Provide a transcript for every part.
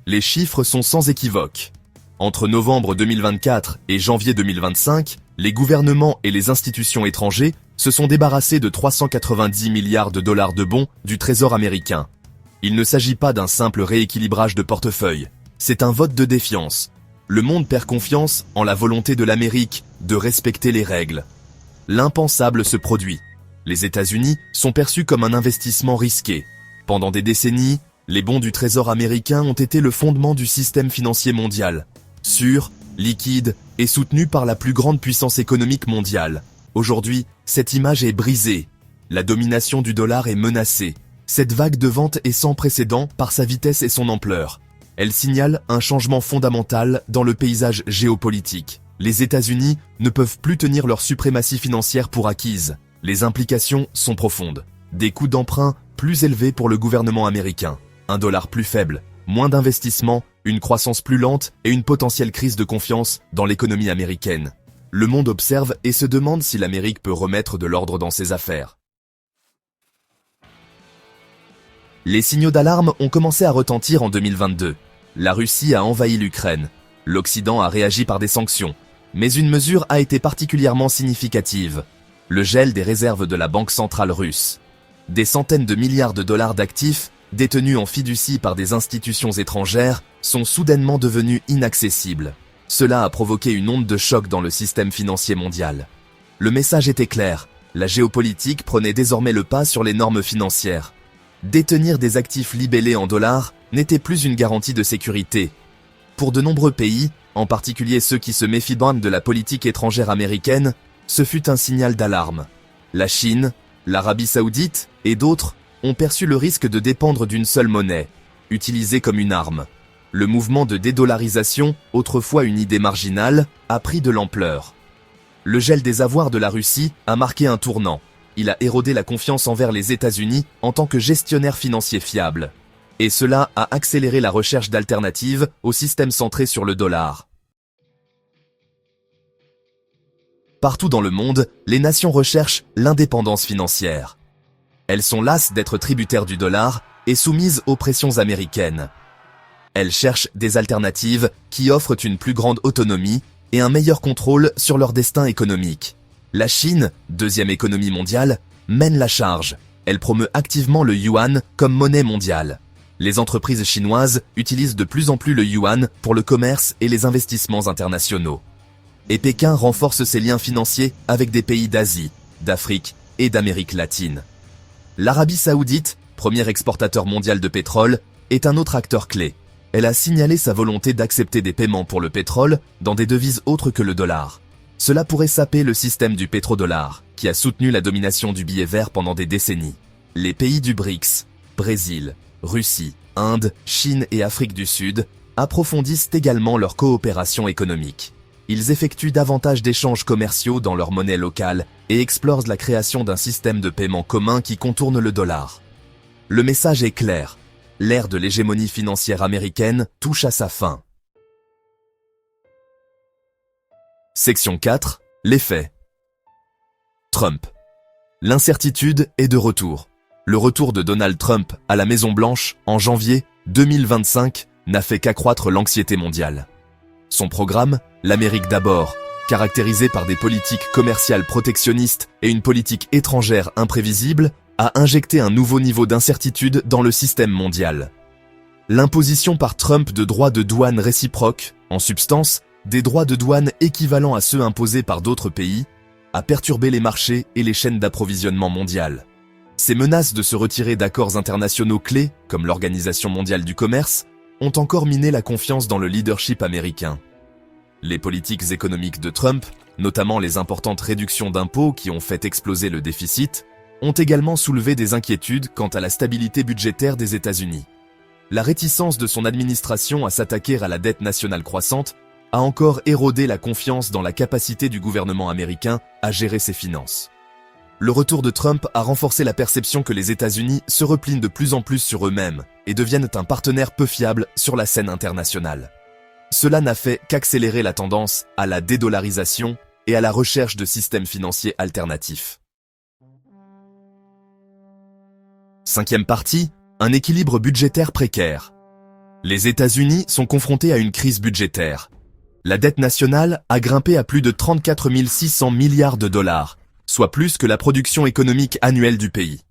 Les chiffres sont sans équivoque. Entre novembre 2024 et janvier 2025, les gouvernements et les institutions étrangers se sont débarrassés de 390 milliards de dollars de bons du Trésor américain. Il ne s'agit pas d'un simple rééquilibrage de portefeuille, c'est un vote de défiance. Le monde perd confiance en la volonté de l'Amérique de respecter les règles. L'impensable se produit. Les États-Unis sont perçus comme un investissement risqué. Pendant des décennies, les bons du Trésor américain ont été le fondement du système financier mondial. Sûr, liquide et soutenu par la plus grande puissance économique mondiale. Aujourd'hui, cette image est brisée. La domination du dollar est menacée. Cette vague de vente est sans précédent par sa vitesse et son ampleur. Elle signale un changement fondamental dans le paysage géopolitique. Les États-Unis ne peuvent plus tenir leur suprématie financière pour acquise. Les implications sont profondes. Des coûts d'emprunt plus élevés pour le gouvernement américain, un dollar plus faible, moins d'investissements, une croissance plus lente et une potentielle crise de confiance dans l'économie américaine. Le monde observe et se demande si l'Amérique peut remettre de l'ordre dans ses affaires. Les signaux d'alarme ont commencé à retentir en 2022. La Russie a envahi l'Ukraine. L'Occident a réagi par des sanctions. Mais une mesure a été particulièrement significative. Le gel des réserves de la Banque centrale russe. Des centaines de milliards de dollars d'actifs, détenus en fiducie par des institutions étrangères, sont soudainement devenus inaccessibles. Cela a provoqué une onde de choc dans le système financier mondial. Le message était clair, la géopolitique prenait désormais le pas sur les normes financières. Détenir des actifs libellés en dollars n'était plus une garantie de sécurité. Pour de nombreux pays, en particulier ceux qui se méfient de la politique étrangère américaine, ce fut un signal d'alarme. La Chine, l'Arabie Saoudite et d'autres ont perçu le risque de dépendre d'une seule monnaie, utilisée comme une arme. Le mouvement de dédollarisation, autrefois une idée marginale, a pris de l'ampleur. Le gel des avoirs de la Russie a marqué un tournant. Il a érodé la confiance envers les États-Unis en tant que gestionnaire financier fiable. Et cela a accéléré la recherche d'alternatives au système centré sur le dollar. Partout dans le monde, les nations recherchent l'indépendance financière. Elles sont lasses d'être tributaires du dollar et soumises aux pressions américaines. Elles cherchent des alternatives qui offrent une plus grande autonomie et un meilleur contrôle sur leur destin économique. La Chine, deuxième économie mondiale, mène la charge. Elle promeut activement le yuan comme monnaie mondiale. Les entreprises chinoises utilisent de plus en plus le yuan pour le commerce et les investissements internationaux. Et Pékin renforce ses liens financiers avec des pays d'Asie, d'Afrique et d'Amérique latine. L'Arabie Saoudite, premier exportateur mondial de pétrole, est un autre acteur clé. Elle a signalé sa volonté d'accepter des paiements pour le pétrole dans des devises autres que le dollar. Cela pourrait saper le système du pétrodollar, qui a soutenu la domination du billet vert pendant des décennies. Les pays du BRICS, Brésil, Russie, Inde, Chine et Afrique du Sud, approfondissent également leur coopération économique. Ils effectuent davantage d'échanges commerciaux dans leur monnaie locale et explorent la création d'un système de paiement commun qui contourne le dollar. Le message est clair. L'ère de l'hégémonie financière américaine touche à sa fin. Section 4. Les faits. Trump. L'incertitude est de retour. Le retour de Donald Trump à la Maison-Blanche en janvier 2025 n'a fait qu'accroître l'anxiété mondiale. Son programme, l'Amérique d'abord, caractérisé par des politiques commerciales protectionnistes et une politique étrangère imprévisible, a injecté un nouveau niveau d'incertitude dans le système mondial. L'imposition par Trump de droits de douane réciproques, en substance, des droits de douane équivalents à ceux imposés par d'autres pays, a perturbé les marchés et les chaînes d'approvisionnement mondiales. Ces menaces de se retirer d'accords internationaux clés, comme l'Organisation mondiale du commerce, ont encore miné la confiance dans le leadership américain. Les politiques économiques de Trump, notamment les importantes réductions d'impôts qui ont fait exploser le déficit, ont également soulevé des inquiétudes quant à la stabilité budgétaire des États-Unis. La réticence de son administration à s'attaquer à la dette nationale croissante a encore érodé la confiance dans la capacité du gouvernement américain à gérer ses finances. Le retour de Trump a renforcé la perception que les États-Unis se replient de plus en plus sur eux-mêmes et deviennent un partenaire peu fiable sur la scène internationale. Cela n'a fait qu'accélérer la tendance à la dédollarisation et à la recherche de systèmes financiers alternatifs. Cinquième partie, un équilibre budgétaire précaire. Les États-Unis sont confrontés à une crise budgétaire. La dette nationale a grimpé à plus de 34 600 milliards de dollars, soit plus que la production économique annuelle du pays.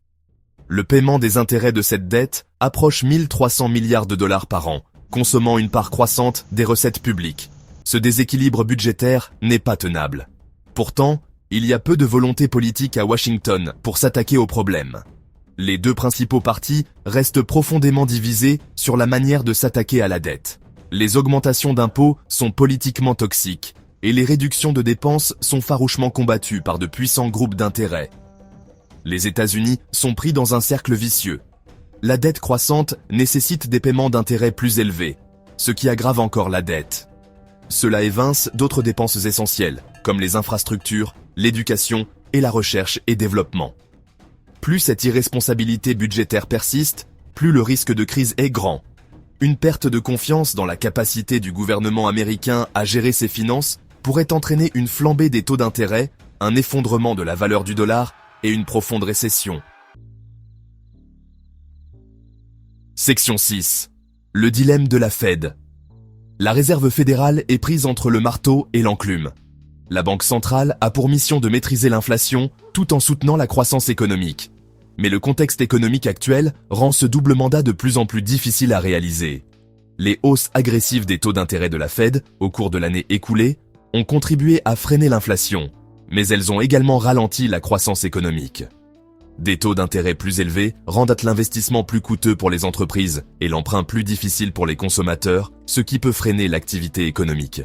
Le paiement des intérêts de cette dette approche 1300 milliards de dollars par an, consommant une part croissante des recettes publiques. Ce déséquilibre budgétaire n'est pas tenable. Pourtant, il y a peu de volonté politique à Washington pour s'attaquer au problème. Les deux principaux partis restent profondément divisés sur la manière de s'attaquer à la dette. Les augmentations d'impôts sont politiquement toxiques et les réductions de dépenses sont farouchement combattues par de puissants groupes d'intérêts. Les États-Unis sont pris dans un cercle vicieux. La dette croissante nécessite des paiements d'intérêts plus élevés, ce qui aggrave encore la dette. Cela évince d'autres dépenses essentielles, comme les infrastructures, l'éducation et la recherche et développement. Plus cette irresponsabilité budgétaire persiste, plus le risque de crise est grand. Une perte de confiance dans la capacité du gouvernement américain à gérer ses finances pourrait entraîner une flambée des taux d'intérêt, un effondrement de la valeur du dollar et une profonde récession. Section 6. Le dilemme de la Fed. La Réserve fédérale est prise entre le marteau et l'enclume. La Banque centrale a pour mission de maîtriser l'inflation tout en soutenant la croissance économique. Mais le contexte économique actuel rend ce double mandat de plus en plus difficile à réaliser. Les hausses agressives des taux d'intérêt de la Fed au cours de l'année écoulée ont contribué à freiner l'inflation, mais elles ont également ralenti la croissance économique. Des taux d'intérêt plus élevés rendent l'investissement plus coûteux pour les entreprises et l'emprunt plus difficile pour les consommateurs, ce qui peut freiner l'activité économique.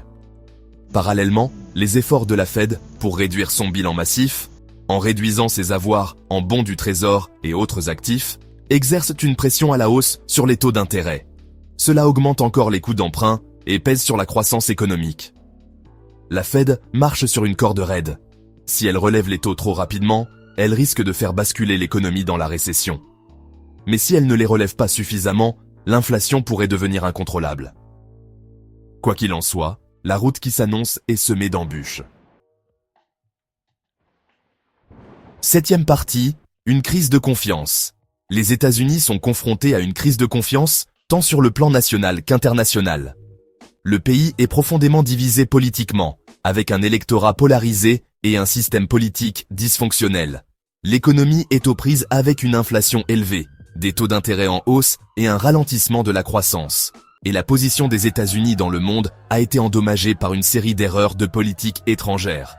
Parallèlement, les efforts de la Fed pour réduire son bilan massif, en réduisant ses avoirs en bons du trésor et autres actifs, exercent une pression à la hausse sur les taux d'intérêt. Cela augmente encore les coûts d'emprunt et pèse sur la croissance économique. La Fed marche sur une corde raide. Si elle relève les taux trop rapidement, elle risque de faire basculer l'économie dans la récession. Mais si elle ne les relève pas suffisamment, l'inflation pourrait devenir incontrôlable. Quoi qu'il en soit, la route qui s'annonce est semée d'embûches. Septième partie, une crise de confiance. Les États-Unis sont confrontés à une crise de confiance, tant sur le plan national qu'international. Le pays est profondément divisé politiquement, avec un électorat polarisé et un système politique dysfonctionnel. L'économie est aux prises avec une inflation élevée, des taux d'intérêt en hausse et un ralentissement de la croissance. Et la position des États-Unis dans le monde a été endommagée par une série d'erreurs de politique étrangère.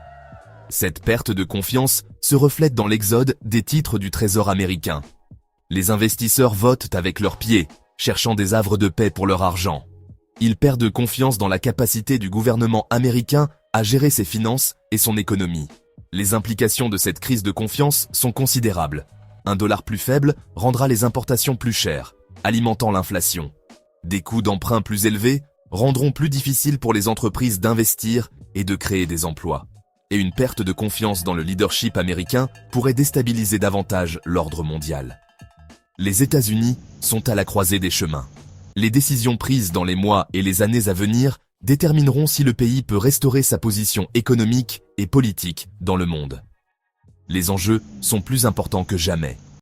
Cette perte de confiance se reflète dans l'exode des titres du Trésor américain. Les investisseurs votent avec leurs pieds, cherchant des havres de paix pour leur argent. Ils perdent confiance dans la capacité du gouvernement américain à gérer ses finances et son économie. Les implications de cette crise de confiance sont considérables. Un dollar plus faible rendra les importations plus chères, alimentant l'inflation. Des coûts d'emprunt plus élevés rendront plus difficile pour les entreprises d'investir et de créer des emplois. Et une perte de confiance dans le leadership américain pourrait déstabiliser davantage l'ordre mondial. Les États-Unis sont à la croisée des chemins. Les décisions prises dans les mois et les années à venir détermineront si le pays peut restaurer sa position économique et politique dans le monde. Les enjeux sont plus importants que jamais.